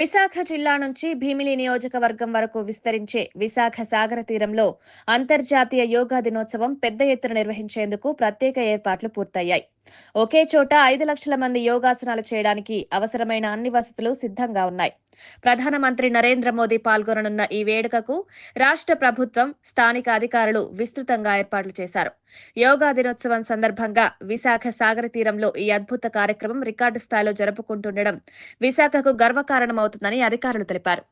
విశాఖ జిల్లా నుంచి భీమిలి నియోజకవర్గం వరకు విస్తరించే విశాఖ సాగర తీరంలో అంతర్జాతీయ యోగా దినోత్సవం పెద్ద ఎత్తున నిర్వహించేందుకు ప్రత్యేక ఏర్పాట్లు పూర్తయ్యాయి. ఒకే చోట 5 లక్షల మంది యోగాసనాలు చేయడానికి అవసరమైన అన్ని వసతులు సిద్ధంగా ఉన్నాయి. ప్రధానమంత్రి నరేంద్ర మోదీ పాల్గొననున్న ఈ వేడుకకు రాష్ట్ర ప్రభుత్వం, స్థానిక అధికారులు విస్తృతంగా ఏర్పాట్లు చేశారు. యోగా దినోత్సవం సందర్భంగా విశాఖ సాగర తీరంలో ఈ అద్భుత కార్యక్రమం రికార్డు స్థాయిలో జరుపుకుంటుండడం విశాఖకు గర్వకారణమవుతుందని అధికారులు తెలిపారు.